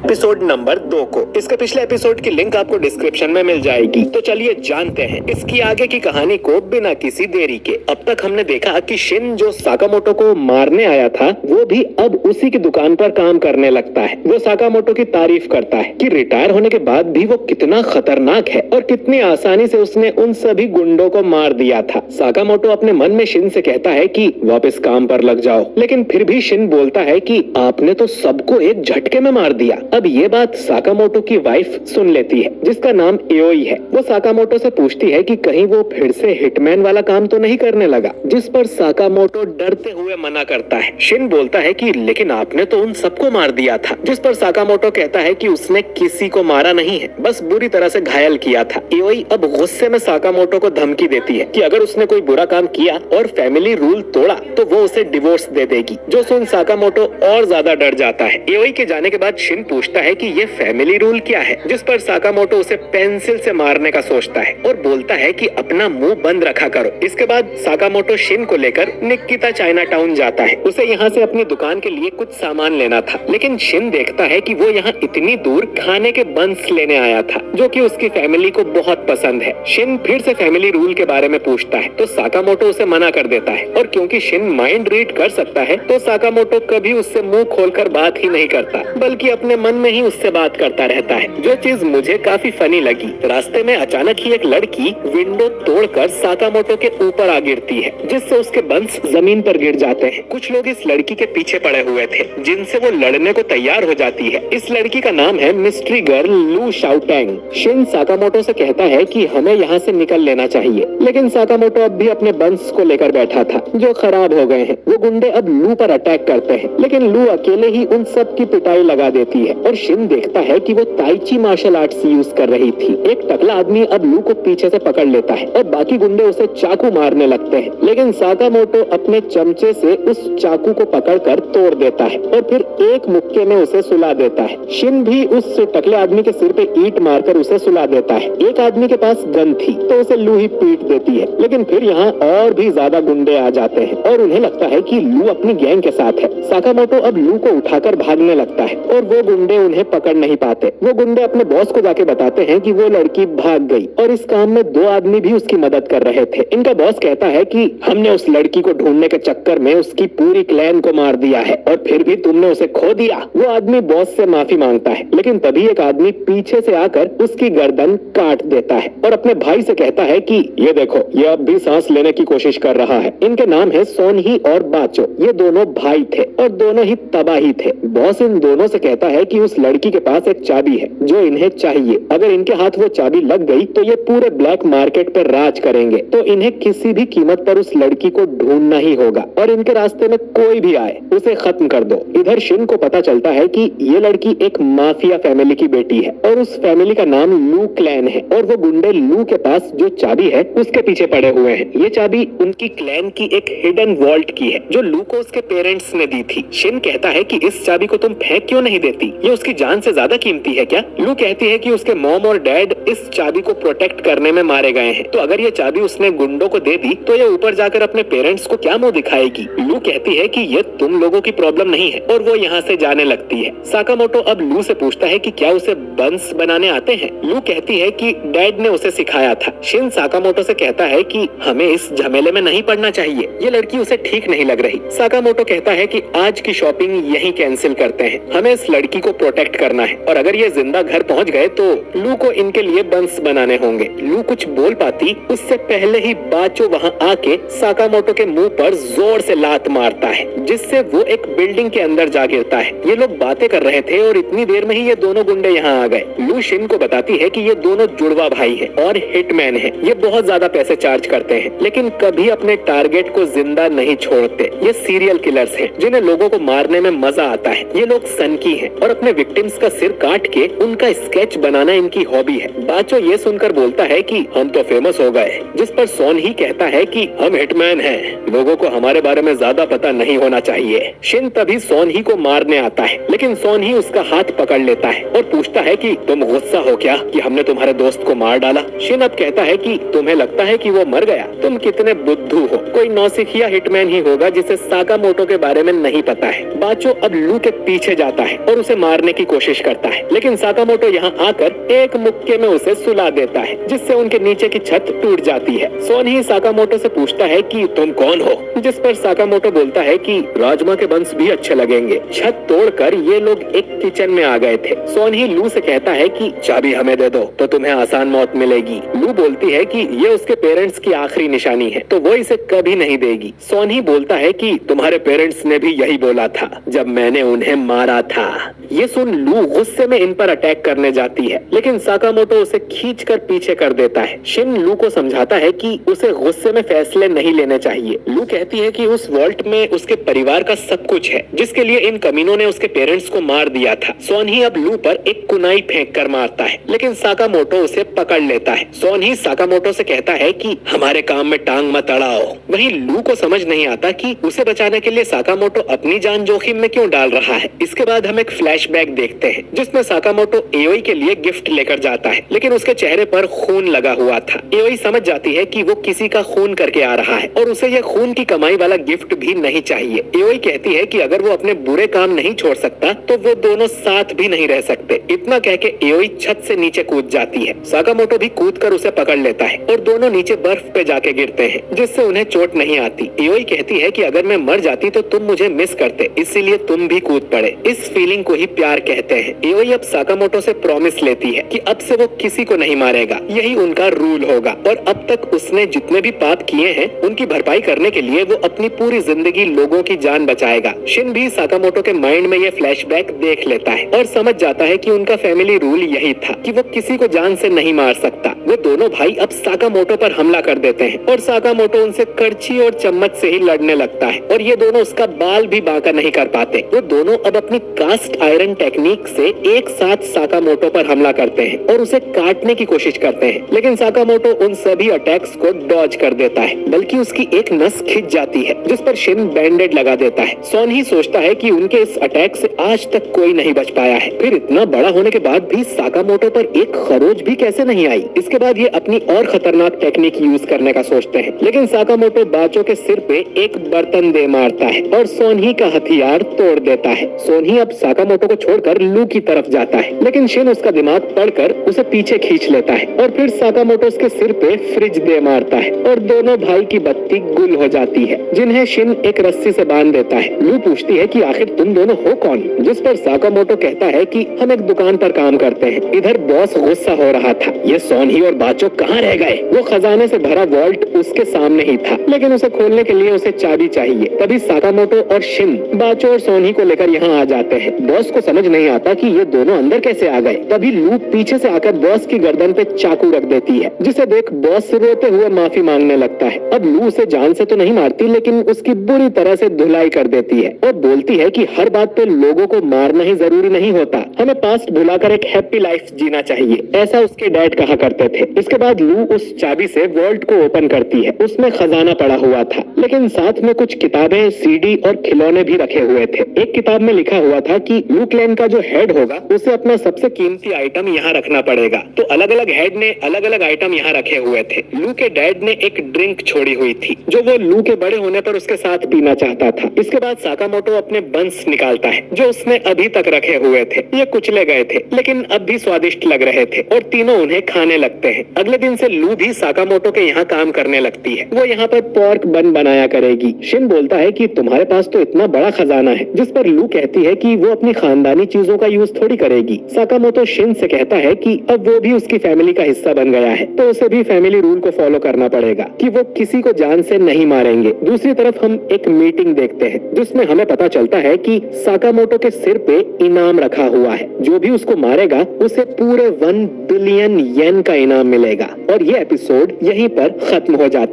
Episode number 2 को। इसके पिछले एपिसोड की लिंक आपको डिस्क्रिप्शन में मिल जाएगी। तो चलिए जानते हैं इसकी आगे की कहानी को बिना किसी देरी के। अब तक हमने देखा कि शिन जो साकामोटो को मारने आया था वो भी अब उसी की दुकान पर काम करने लगता है। वो साकामोटो की तारीफ करता है कि रिटायर होने के बाद भी वो कितना खतरनाक है और कितनी आसानी से उसने उन सभी गुंडों को मार दिया था। साकामोटो अपने मन में शिन से कहता है कि वापस काम पर लग जाओ, लेकिन फिर भी शिन बोलता है कि आपने तो सबको एक झटके में मार दिया। अब ये बात साकामोटो की वाइफ सुन लेती है जिसका नाम एओई है। वो साकामोटो से पूछती है कि कहीं वो फिर से हिटमैन वाला काम तो नहीं करने लगा, जिस पर साकामोटो डरते हुए मना करता है। शिन बोलता है कि लेकिन आपने तो उन सबको मार दिया था, जिस पर साकामोटो कहता है कि उसने किसी को मारा नहीं है, बस बुरी तरह से घायल किया था। एओई अब गुस्से में साकामोटो को धमकी देती है कि अगर उसने कोई बुरा काम किया और फैमिली रूल तोड़ा तो वो उसे डिवोर्स दे देगी, जो सुन साकामोटो और ज्यादा डर जाता है। एओई के जाने के बाद शिन पूछता है कि ये फैमिली रूल क्या है, जिस पर साकामोटो उसे पेंसिल से मारने का सोचता है और बोलता है कि अपना मुंह बंद रखा करो। इसके बाद साकामोटो शिन को लेकर निकिता चाइना टाउन जाता है। उसे यहाँ से अपनी दुकान के लिए कुछ सामान लेना था, लेकिन शिन देखता है कि वो यहाँ इतनी दूर खाने के बंस लेने आया था जो कि उसकी फैमिली को बहुत पसंद है। शिन फिर से फैमिली रूल के बारे में पूछता है तो साकामोटो उसे मना कर देता है और क्योंकि शिन माइंड रीड कर सकता है तो साकामोटो कभी उससे मुंह खोलकर बात ही नहीं करता, बल्कि अपने मन में ही उससे बात करता रहता है, जो चीज मुझे काफी फनी लगी। रास्ते में अचानक ही एक लड़की विंडो तोड़कर साकामोटो के ऊपर आ गिरती है, जिससे उसके बंस जमीन पर गिर जाते हैं। कुछ लोग इस लड़की के पीछे पड़े हुए थे जिनसे वो लड़ने को तैयार हो जाती है। इस लड़की का नाम है मिस्ट्री गर्ल लू शाओटेंग। शिन साकामोटो से कहता है कि हमें यहाँ से निकल लेना चाहिए, लेकिन साकामोटो अब भी अपने बंस को लेकर बैठा था जो खराब हो गए हैं। वो गुंडे अब लू पर अटैक करते हैं, लेकिन लू अकेले ही उन सब की पिटाई लगा देती है और शिन देखता है कि वो ताइची मार्शल आर्ट्स यूज कर रही थी। एक टकला आदमी अब लू को पीछे से पकड़ लेता है और बाकी गुंडे उसे चाकू मारने लगते हैं, लेकिन साकामोटो अपने चमचे से उस चाकू को पकड़कर तोड़ देता है और फिर एक मुक्के में उसे सुला देता है। शिन भी उस टकले आदमी के सिर पे ईंट मारकर उसे सुला देता है। एक आदमी के पास गन थी तो उसे लू ही पीट देती है, लेकिन फिर यहाँ और भी ज्यादा गुंडे आ जाते हैं और उन्हें लगता है कि लू अपनी गैंग के साथ है। साकामोटो अब लू को उठाकर भागने लगता है और वो गुंडे उन्हें पकड़ नहीं पाते। वो गुंडे अपने बॉस को जाके बताते हैं कि वो लड़की भाग गई और इस काम में 2 आदमी भी उसकी मदद कर रहे थे। इनका बॉस कहता है कि हमने उस लड़की को ढूंढने के चक्कर में उसकी पूरी क्लैन को मार दिया है और फिर भी तुमने उसे खो दिया। वो आदमी बॉस से माफी मांगता है, लेकिन तभी एक आदमी पीछे से आकर उसकी गर्दन काट देता है और अपने भाई से कहता है कि ये देखो, ये अब भी सांस लेने की कोशिश कर रहा है। इनके नाम है सोनही और बाचो। ये दोनों भाई थे और दोनों ही तबाही थे। बॉस इन दोनों से कहता है कि उस लड़की के पास एक चाबी है जो इन्हें चाहिए। अगर इनके हाथ वो चाबी लग गई तो ये पूरे ब्लैक मार्केट पर राज करेंगे, तो इन्हें किसी भी कीमत पर उस लड़की को ढूंढना ही होगा और इनके रास्ते में कोई भी आए उसे खत्म कर दो। इधर शिन को पता चलता है कि ये लड़की एक माफिया फैमिली की बेटी है और उस फैमिली का नाम लू क्लैन है और वो गुंडे लू के पास जो चाबी है उसके पीछे पड़े हुए हैं। ये चाबी उनकी क्लैन की एक हिडन वॉल्ट की है जो लू को उसके पेरेंट्स ने दी थी। शिन कहता है कि इस चाबी को तुम फेंक क्यों नहीं देती, ये उसकी जान से ज्यादा कीमती है क्या? लू कहती है कि उसके मॉम और डैड इस चाबी को प्रोटेक्ट करने में मारे गए हैं, तो अगर ये चाबी उसने गुंडों को दे दी तो ये ऊपर जाकर अपने पेरेंट्स को क्या मुंह दिखाएगी। लू कहती है कि ये तुम लोगों की प्रॉब्लम नहीं है और वो यहाँ से जाने लगती है। साकामोटो अब लू से पूछता है कि क्या उसे बंस बनाने आते हैं। लू कहती है कि डैड ने उसे सिखाया था। शिन साकामोटो से कहता है कि हमें इस झमेले में नहीं पड़ना चाहिए, ये लड़की उसे ठीक नहीं लग रही। साकामोटो कहता है कि आज की शॉपिंग यहीं कैंसिल करते हैं, हमें इस लड़की को प्रोटेक्ट करना है और अगर ये जिंदा घर पहुंच गए तो लू को इनके लिए बंस बनाने होंगे। लू कुछ बोल पाती उससे पहले ही बाचो वहां आके साकामोटो के मुंह पर जोर से लात मारता है, जिससे वो एक बिल्डिंग के अंदर जा गिरता है। ये लोग बातें कर रहे थे और इतनी देर में ही ये दोनों गुंडे यहाँ आ गए। लू शिन को बताती है कि ये दोनों जुड़वा भाई है और हिटमैन है। ये बहुत ज्यादा पैसे चार्ज करते हैं, लेकिन कभी अपने टारगेट को जिंदा नहीं छोड़ते। ये सीरियल किलर्स हैं जिन्हें लोगों को मारने में मजा आता है। ये लोग सनकी हैं और अपने विक्टिम्स का सिर काट के उनका स्केच बनाना इनकी हॉबी है। बाचो ये सुनकर बोलता है कि हम तो फेमस हो गए, जिस पर सोन ही कहता है कि हम हिटमैन हैं, लोगों को हमारे बारे में ज्यादा पता नहीं होना चाहिए। शिन तभी सोन ही को मारने आता है, लेकिन सोन ही उसका हाथ पकड़ लेता है और पूछता है कि तुम गुस्सा हो क्या कि हमने तुम्हारे दोस्त को मार डाला। शिन अब कहता है कि तुम्हें लगता है कि वो मर गया, तुम कितने बुद्धू हो, कोई नौसिखिया हिटमैन ही होगा जिसे साकामोटो के बारे में नहीं पता है। बाचो अब लू के पीछे जाता है और उसे मारने मारने की कोशिश करता है, लेकिन साकामोटो यहाँ आकर एक मुक्के में उसे सुला देता है, जिससे उनके नीचे की छत टूट जाती है। सोन ही साकामोटो से पूछता है कि तुम कौन हो, जिस पर साकामोटो बोलता है कि राजमा के बंस भी अच्छे लगेंगे। छत तोड़कर ये लोग एक किचन में आ गए थे। सोन ही लू से कहता है कि चाबी हमें दे दो तो तुम्हें आसान मौत मिलेगी। लू बोलती है कि ये उसके पेरेंट्स की आखिरी निशानी है, तो वो इसे कभी नहीं देगी। सोन ही बोलता है कि तुम्हारे पेरेंट्स ने भी यही बोला था जब मैंने उन्हें मारा था। ये सुन लू गुस्से में इन पर अटैक करने जाती है, लेकिन साकामोटो उसे खींचकर पीछे कर देता है। शिन लू को समझाता है कि उसे गुस्से में फैसले नहीं लेने चाहिए। लू कहती है कि उस वॉल्ट में उसके परिवार का सब कुछ है, जिसके लिए इन कमीनों ने उसके पेरेंट्स को मार दिया था। सोन ही अब लू पर एक कुनाई फेंक कर मारता है, लेकिन साकामोटो उसे पकड़ लेता है। सोन ही साकामोटो से कहता है कि हमारे काम में टांग मत अड़ाओ। वहीं लू को समझ नहीं आता कि उसे बचाने के लिए साकामोटो अपनी जान जोखिम में क्यों डाल रहा है। इसके बाद हम एक फ्लैशबैक देखते हैं, जिसमें साकामोटो एओई के लिए गिफ्ट लेकर जाता है, लेकिन उसके चेहरे पर खून लगा हुआ था। एओई समझ जाती है कि वो किसी का खून करके आ रहा है और उसे यह खून की कमाई वाला गिफ्ट भी नहीं चाहिए। एओई कहती है कि अगर वो अपने बुरे काम नहीं छोड़ सकता तो वो दोनों साथ भी नहीं रह सकते। इतना कह के एओई छत से नीचे कूद जाती है। साकामोटो भी कूदकर उसे पकड़ लेता है और दोनों नीचे बर्फ पे जाके गिरते हैं, जिससे उन्हें चोट नहीं आती। एओई कहती है कि अगर मैं मर जाती तो तुम मुझे मिस करते, इसीलिए तुम भी कूद पड़े। इस फीलिंग को ही प्यार कहते हैं। एओई अब साकामोटो से प्रॉमिस लेती है कि अब से वो किसी को नहीं मारेगा, यही उनका रूल होगा। और अब तक उसने जितने भी पाप किए हैं उनकी भरपाई करने के लिए वो अपनी पूरी जिंदगी लोगों की जान बचाएगा। शिन भी साकामोटो के माइंड में ये फ्लैशबैक देख लेता है और समझ जाता है कि उनका फैमिली रूल यही था कि वो किसी को जान से नहीं मार सकता। वो दोनों भाई अब साकामोटो पर हमला कर देते हैं और साकामोटो उनसे करछी और चम्मच से ही लड़ने लगता है और ये दोनों उसका बाल भी बांका नहीं कर पाते। वो दोनों अब अपनी कास्ट आयरन टेक्निक से एक साथ साकामोटो पर हमला करते हैं और उसे काटने की कोशिश करते हैं, लेकिन साकामोटो उन सभी अटैक्स को डॉज कर देता है, बल्कि उसकी एक नस खिंच जाती है, जिस पर शिन बैंडेड लगा देता है। सोन ही सोचता है कि उनके इस अटैक से आज तक कोई नहीं बच पाया है, फिर इतना बड़ा होने के बाद भी साकामोटो पर एक खरोच भी कैसे नहीं आई। इसके बाद ये अपनी और खतरनाक टेक्निक यूज करने का सोचते हैं, लेकिन साकामोटो बाचो के सिर पे एक बर्तन दे मारता है और सोन ही का हथियार तोड़ देता है। सोन ही अब साकामोटो को छोड़कर लू की तरफ जाता है, लेकिन शिन उसका दिमाग पढ़कर उसे पीछे खींच लेता है और फिर साकामोटो उसके सिर पे फ्रिज दे मारता है और दोनों भाई की बत्ती गुल हो जाती है, जिन्हें शिन एक रस्सी से बांध देता है। लू पूछती है कि आखिर तुम दोनों हो कौन, जिस पर साकामोटो कहता है कि हम एक दुकान पर काम करते हैं। इधर बॉस गुस्सा हो रहा था, ये सोन ही और बाचो कहाँ रह गए। वो खजाने से भरा वॉल्ट उसके सामने ही था, लेकिन उसे खोलने के लिए उसे चाबी चाहिए। तभी साकामोटो और शिन बाचो और सोन ही को लेकर यहाँ आ जाते हैं। बॉस को समझ नहीं आता कि ये दोनों अंदर कैसे आ गए। तभी लू पीछे से आकर बॉस की गर्दन पे चाकू रख देती है, जिसे देख बॉस रोते हुए माफी मांगने लगता है। अब लू उसे जान से तो नहीं मारती, लेकिन उसकी बुरी तरह से धुलाई कर देती है और बोलती है कि हर बात पे लोगों को मारना ही जरूरी नहीं होता, हमें पास्ट भुलाकर एक हैप्पी लाइफ जीना चाहिए, ऐसा उसके डैड कहा करते थे। इसके बाद लू उस चाबी से वॉल्ट को ओपन करती है। उसमें खजाना पड़ा हुआ था, लेकिन साथ में कुछ किताबें, सीडी और खिलौने भी रखे हुए थे। एक किताब में लिखा हुआ था कि लू क्लैन का जो हेड होगा उसे अपना सबसे कीमती आइटम यहाँ रखना पड़ेगा। तो अलग अलग हेड ने अलग अलग आइटम यहाँ रखे हुए थे। लू के डैड ने एक ड्रिंक छोड़ी हुई थी, जो वो लू के बड़े होने पर उसके साथ पीना चाहता था। इसके बाद साकामोटो अपने बंस निकालता है, जो उसने अभी तक रखे हुए थे। ये कुचले गए थे, लेकिन अब भी स्वादिष्ट लग रहे थे और तीनों उन्हें खाने लगते हैं। अगले दिन से लू भी साकामोटो के यहाँ काम करने लगती है। वो यहाँ पर पोर्क बन बनाया करेगी। शिन बोलता है कि तुम्हारे पास तो इतना बड़ा खजाना है, जिस पर लू कहती है कि वो अपनी खानदानी चीजों का यूज थोड़ी करेगी। साकामोटो शिन से कहता है कि अब वो भी उसकी फैमिली का हिस्सा बन गया है, तो उसे भी फैमिली रूल को फॉलो करना पड़ेगा कि वो किसी को जान से नहीं मारेंगे। दूसरी तरफ हम एक मीटिंग देखते हैं, जिसमें हमें पता चलता है कि साकामोटो के सिर पे इनाम रखा हुआ है। जो भी उसको मारेगा उसे पूरे 1 बिलियन येन का इनाम मिलेगा। और ये एपिसोड यहीं पर खत्म हो जाता है।